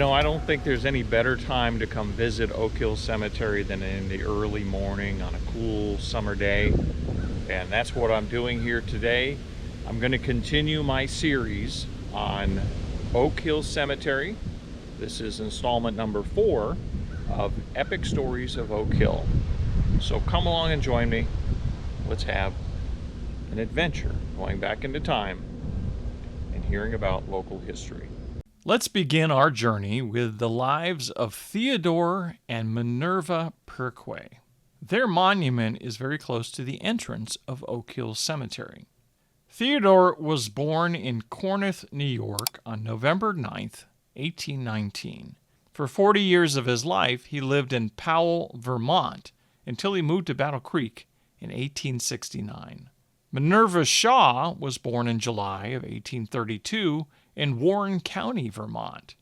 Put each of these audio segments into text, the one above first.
I don't think there's any better time to come visit Oak Hill Cemetery than in the early morning on a cool summer day. And that's what I'm doing here today. I'm going to continue my series on Oak Hill Cemetery. This is installment number 4 of Epic Stories of Oak Hill. So come along and join me. Let's have an adventure going back into time and hearing about local history. Let's begin our journey with the lives of Theodore and Minerva Perquay. Their monument is very close to the entrance of Oak Hill Cemetery. Theodore was born in Corinth, New York on November 9th, 1819. For 40 years of his life, he lived in Powell, Vermont, until he moved to Battle Creek in 1869. Minerva Shaw was born in July of 1832 in Warren County, Vermont.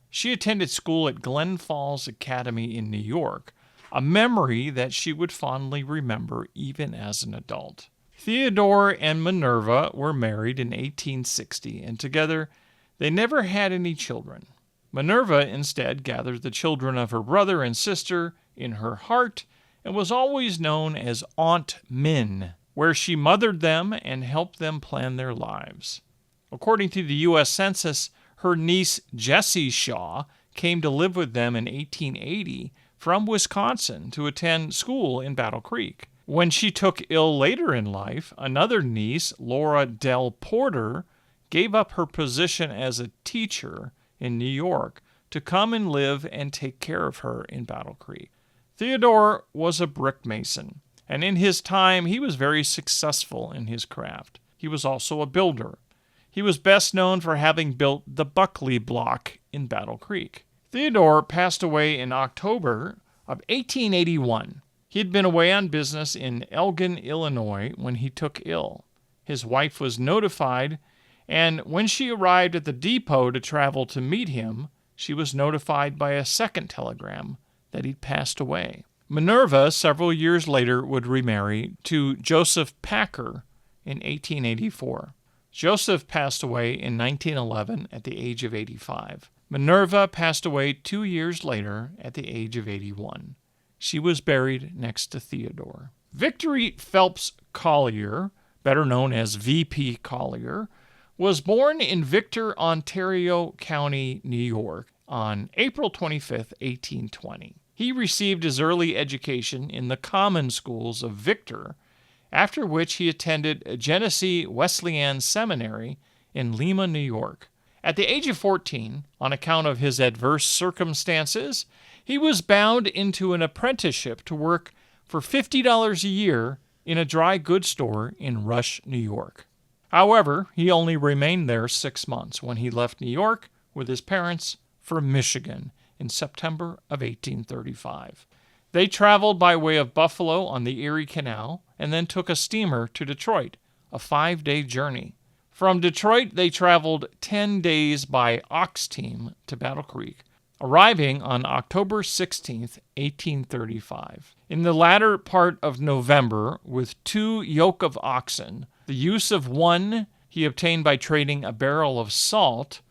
She attended school at Glen Falls Academy in New York, a memory that she would fondly remember even as an adult. Theodore and Minerva were married in 1860, and together they never had any children. Minerva instead gathered the children of her brother and sister in her heart and was always known as Aunt Min, where she mothered them and helped them plan their lives. According to the U.S. Census, her niece Jessie Shaw came to live with them in 1880 from Wisconsin to attend school in Battle Creek. When she took ill later in life, another niece, Laura Del Porter, gave up her position as a teacher in New York to come and live and take care of her in Battle Creek. Theodore was a brick mason, and in his time he was very successful in his craft. He was also a builder. He was best known for having built the Buckley Block in Battle Creek. Theodore passed away in October of 1881. He had been away on business in Elgin, Illinois, when he took ill. His wife was notified, and when she arrived at the depot to travel to meet him, she was notified by a second telegram that he'd passed away. Minerva, several years later, would remarry to Joseph Packer in 1884. Joseph passed away in 1911 at the age of 85. Minerva passed away 2 years later at the age of 81. She was buried next to Theodore. Victory Phelps Collier, better known as V.P. Collier, was born in Victor, Ontario County, New York, on April 25, 1820. He received his early education in the common schools of Victor, after which he attended Genesee Wesleyan Seminary in Lima, New York. At the age of 14, on account of his adverse circumstances, he was bound into an apprenticeship to work for $50 a year in a dry goods store in Rush, New York. However, he only remained there 6 months when he left New York with his parents for Michigan in September of 1835. They traveled by way of Buffalo on the Erie Canal and then took a steamer to Detroit, a 5-day journey. From Detroit, they traveled 10 days by ox team to Battle Creek, arriving on October 16, 1835. In the latter part of November, with 2 yoke of oxen, the use of one he obtained by trading a barrel of salt,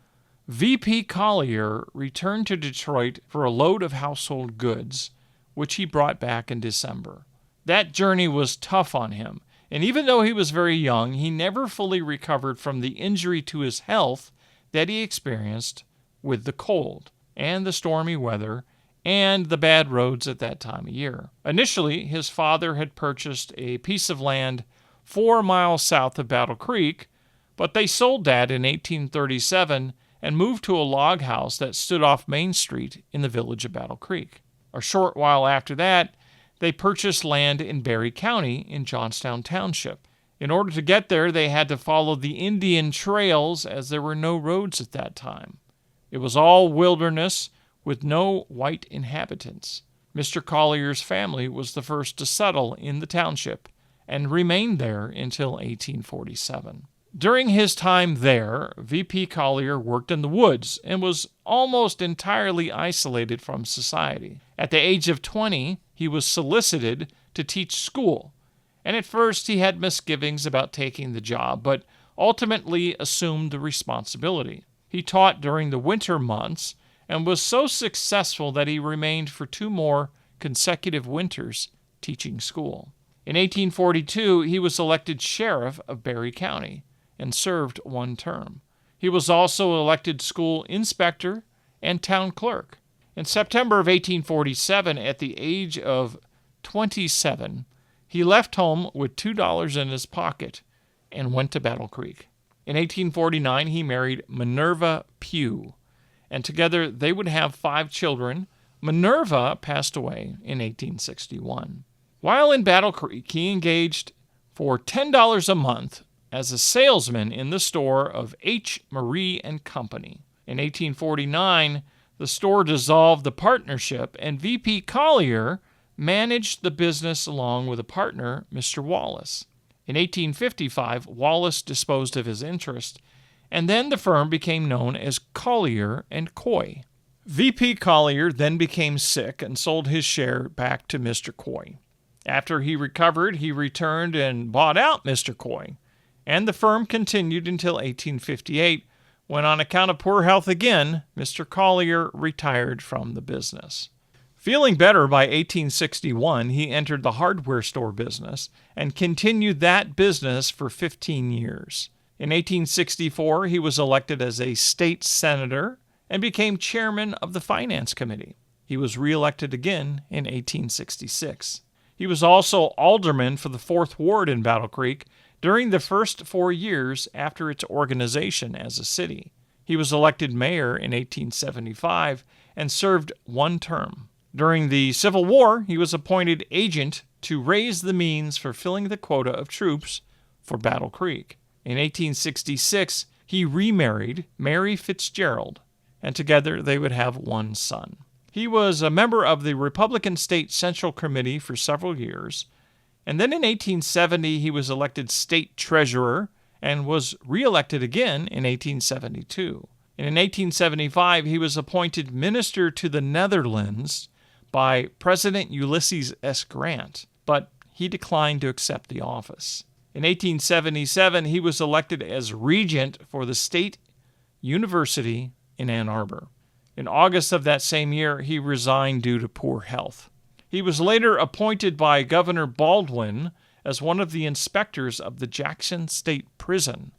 V.P. Collier returned to Detroit for a load of household goods, which he brought back in December. That journey was tough on him, and even though he was very young, he never fully recovered from the injury to his health that he experienced with the cold and the stormy weather and the bad roads at that time of year. Initially, his father had purchased a piece of land 4 miles south of Battle Creek, but they sold that in 1837 and moved to a log house that stood off Main Street in the village of Battle Creek. A short while after that, they purchased land in Berry County in Johnstown Township. In order to get there, they had to follow the Indian trails as there were no roads at that time. It was all wilderness with no white inhabitants. Mr. Collier's family was the first to settle in the township and remained there until 1847. During his time there, V.P. Collier worked in the woods and was almost entirely isolated from society. At the age of 20, he was solicited to teach school, and at first he had misgivings about taking the job, but ultimately assumed the responsibility. He taught during the winter months and was so successful that he remained for 2 more consecutive winters teaching school. In 1842, he was elected sheriff of Berry County and served 1 term. He was also elected school inspector and town clerk. In September of 1847, at the age of 27, he left home with $2 in his pocket and went to Battle Creek. In 1849, he married Minerva Pugh, and together they would have 5 children. Minerva passed away in 1861. While in Battle Creek, he engaged for $10 a month as a salesman in the store of H. Marie and Company. In 1849, the store dissolved the partnership, and V.P. Collier managed the business along with a partner, Mr. Wallace. In 1855, Wallace disposed of his interest, and then the firm became known as Collier and Coy. V.P. Collier then became sick and sold his share back to Mr. Coy. After he recovered, he returned and bought out Mr. Coy, and the firm continued until 1858, when on account of poor health again, Mr. Collier retired from the business. Feeling better by 1861, he entered the hardware store business and continued that business for 15 years. In 1864, he was elected as a state senator and became chairman of the Finance Committee. He was reelected again in 1866. He was also alderman for the 4th Ward in Battle Creek during the first 4 years after its organization as a city. He was elected mayor in 1875 and served 1 term. During the Civil War, he was appointed agent to raise the means for filling the quota of troops for Battle Creek. In 1866, he remarried Mary Fitzgerald, and together they would have 1 son. He was a member of the Republican State Central Committee for several years, and then in 1870 he was elected state treasurer and was reelected again in 1872. And in 1875 he was appointed minister to the Netherlands by President Ulysses S. Grant, but he declined to accept the office. In 1877 he was elected as regent for the State University in Ann Arbor. In August of that same year, he resigned due to poor health. He was later appointed by Governor Baldwin as one of the inspectors of the Jackson State Prison,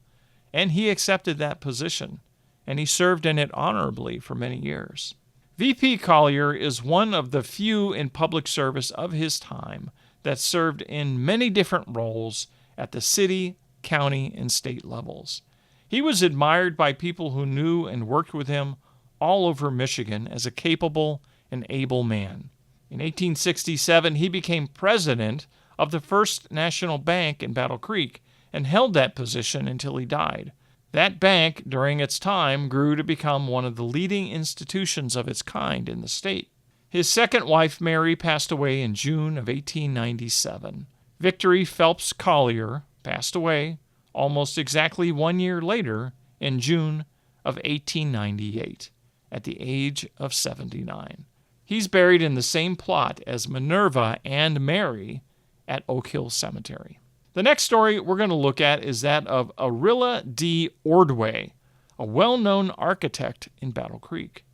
and he accepted that position, and he served in it honorably for many years. V.P. Collier is one of the few in public service of his time that served in many different roles at the city, county, and state levels. He was admired by people who knew and worked with him all over Michigan as a capable and able man. In 1867, he became president of the First National Bank in Battle Creek and held that position until he died. That bank, during its time, grew to become one of the leading institutions of its kind in the state. His second wife, Mary, passed away in June of 1897. Victory Phelps Collier passed away almost exactly 1 year later in June of 1898 at the age of 79. He's buried in the same plot as Minerva and Mary at Oak Hill Cemetery. The next story we're going to look at is that of Arilla D. Ordway, a well-known architect in Battle Creek.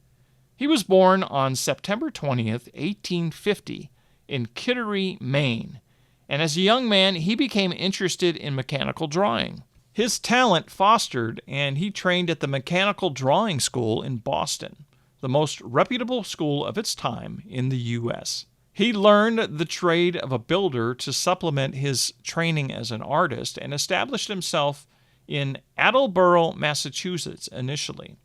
He was born on September 20th, 1850, in Kittery, Maine, and as a young man, he became interested in mechanical drawing. His talent fostered, and he trained at the Mechanical Drawing School in Boston, the most reputable school of its time in the U.S. He learned the trade of a builder to supplement his training as an artist and established himself in Attleboro, Massachusetts initially.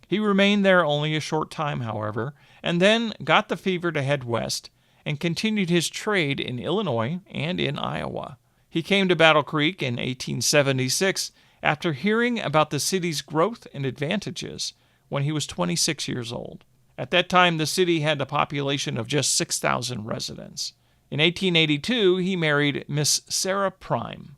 He remained there only a short time, however, and then got the fever to head west and continued his trade in Illinois and in Iowa. He came to Battle Creek in 1876 after hearing about the city's growth and advantages when he was 26 years old. At that time, the city had a population of just 6,000 residents. In 1882, he married Miss Sarah Prime.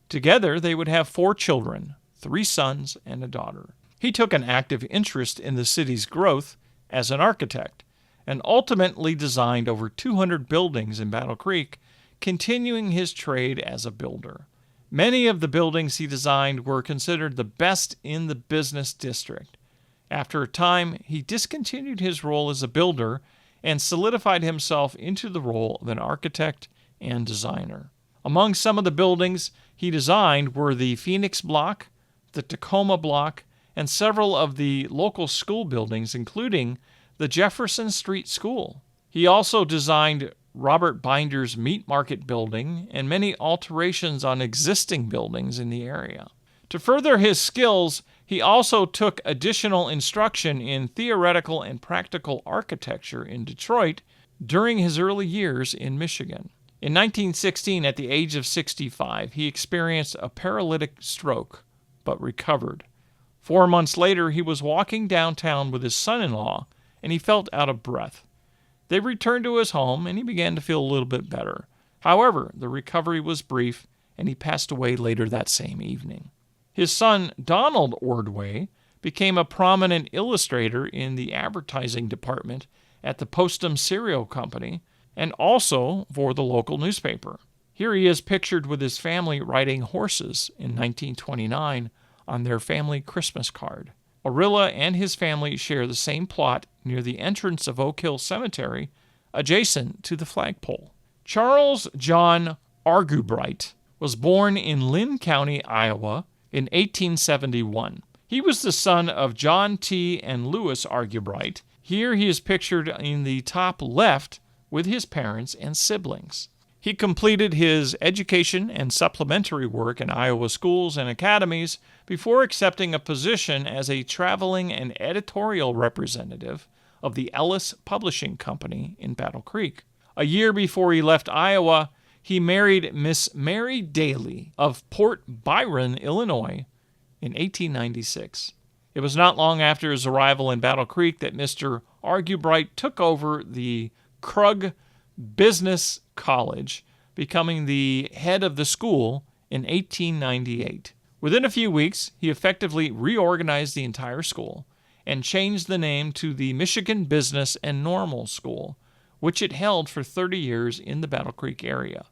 Together, they would have 4 children, 3 sons and a daughter. He took an active interest in the city's growth as an architect and ultimately designed over 200 buildings in Battle Creek, continuing his trade as a builder. Many of the buildings he designed were considered the best in the business district, After a time, he discontinued his role as a builder and solidified himself into the role of an architect and designer. Among some of the buildings he designed were the Phoenix Block, the Tacoma Block, and several of the local school buildings, including the Jefferson Street School. He also designed Robert Binder's Meat Market building and many alterations on existing buildings in the area. To further his skills, he also took additional instruction in theoretical and practical architecture in Detroit during his early years in Michigan. In 1916, at the age of 65, he experienced a paralytic stroke, but recovered. 4 months later, he was walking downtown with his son-in-law, and he felt out of breath. They returned to his home, and he began to feel a little bit better. However, the recovery was brief, and he passed away later that same evening. His son, Donald Ordway, became a prominent illustrator in the advertising department at the Postum Cereal Company and also for the local newspaper. Here he is pictured with his family riding horses in 1929 on their family Christmas card. Arilla and his family share the same plot near the entrance of Oak Hill Cemetery, adjacent to the flagpole. Charles John Argubright was born in Lynn County, Iowa, in 1871. He was the son of John T. and Louis Argubright. Here he is pictured in the top left with his parents and siblings. He completed his education and supplementary work in Iowa schools and academies before accepting a position as a traveling and editorial representative of the Ellis Publishing Company in Battle Creek. A year before he left Iowa, he married Miss Mary Daly of Port Byron, Illinois, in 1896. It was not long after his arrival in Battle Creek that Mr. Argubright took over the Krug Business College, becoming the head of the school in 1898. Within a few weeks, he effectively reorganized the entire school and changed the name to the Michigan Business and Normal School, which it held for 30 years in the Battle Creek area.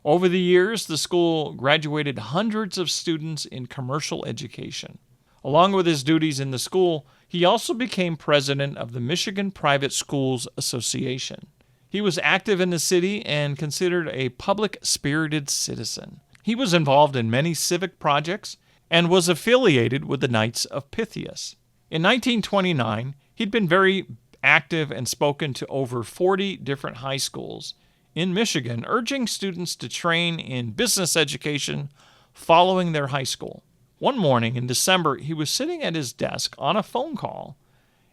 Over the years, the school graduated hundreds of students in commercial education. Along with his duties in the school, he also became president of the Michigan Private Schools Association. He was active in the city and considered a public-spirited citizen. He was involved in many civic projects and was affiliated with the Knights of Pythias. In 1929, he'd been very active and spoken to over 40 different high schools in Michigan, urging students to train in business education following their high school. One morning in December, he was sitting at his desk on a phone call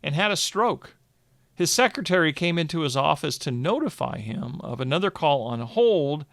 and had a stroke. His secretary came into his office to notify him of another call on hold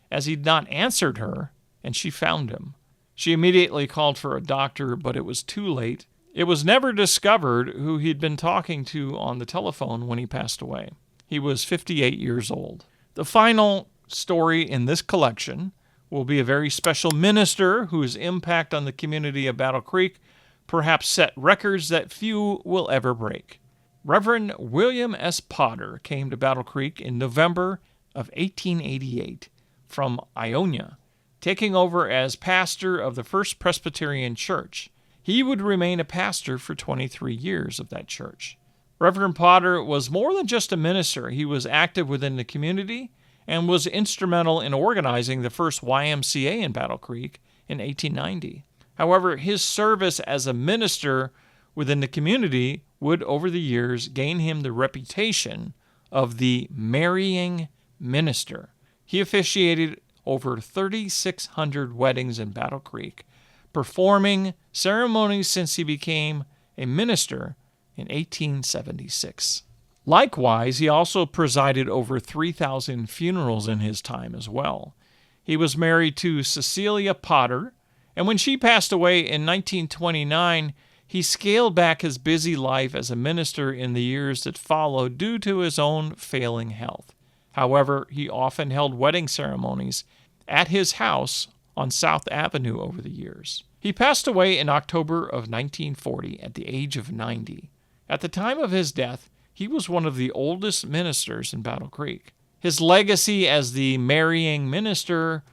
as he'd not answered her, and she found him. She immediately called for a doctor, but it was too late. It was never discovered who he'd been talking to on the telephone when he passed away. He was 58 years old. The final story in this collection will be a very special minister whose impact on the community of Battle Creek perhaps set records that few will ever break. Reverend William S. Potter came to Battle Creek in November of 1888 from Ionia, taking over as pastor of the First Presbyterian Church. He would remain a pastor for 23 years of that church. Reverend Potter was more than just a minister. He was active within the community and was instrumental in organizing the first YMCA in Battle Creek in 1890. However, his service as a minister within the community would, over the years, gain him the reputation of the marrying minister. He officiated over 3,600 weddings in Battle Creek, performing ceremonies since he became a minister in 1876. Likewise, he also presided over 3,000 funerals in his time as well. He was married to Cecilia Potter, and when she passed away in 1929, he scaled back his busy life as a minister in the years that followed due to his own failing health. However, he often held wedding ceremonies at his house on South Avenue over the years. He passed away in October of 1940 at the age of 90. At the time of his death, he was one of the oldest ministers in Battle Creek. His legacy as the marrying minister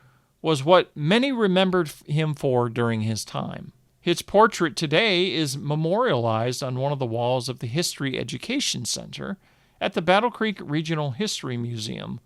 was what many remembered him for during his time. His portrait today is memorialized on one of the walls of the History Education Center at the Battle Creek Regional History Museum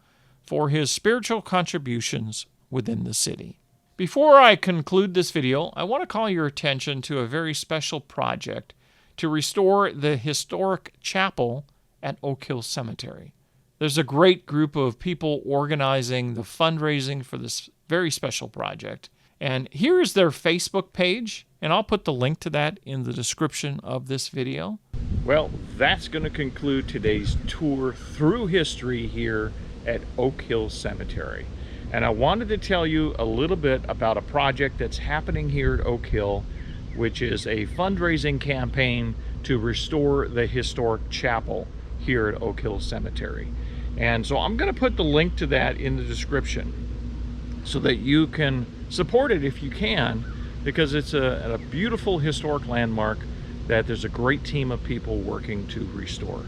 for his spiritual contributions within the city. Before I conclude this video, I want to call your attention to a very special project to restore the historic chapel at Oak Hill Cemetery. There's a great group of people organizing the fundraising for this very special project. And here's their Facebook page, and I'll put the link to that in the description of this video. Well, that's going to conclude today's tour through history here at Oak Hill Cemetery. And I wanted to tell you a little bit about a project that's happening here at Oak Hill, which is a fundraising campaign to restore the historic chapel here at Oak Hill Cemetery. And so I'm going to put the link to that in the description so that you can support it if you can, because it's a beautiful historic landmark that there's a great team of people working to restore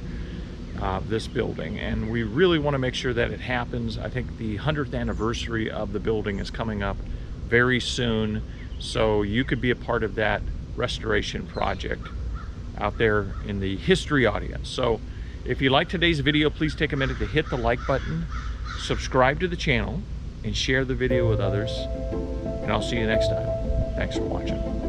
this building, and we really want to make sure that it happens. I think the 100th anniversary of the building is coming up very soon, so you could be a part of that restoration project out there in the history audience. So if you like today's video, please take a minute to hit the like button, subscribe to the channel, and share the video with others. And I'll see you next time. Thanks for watching.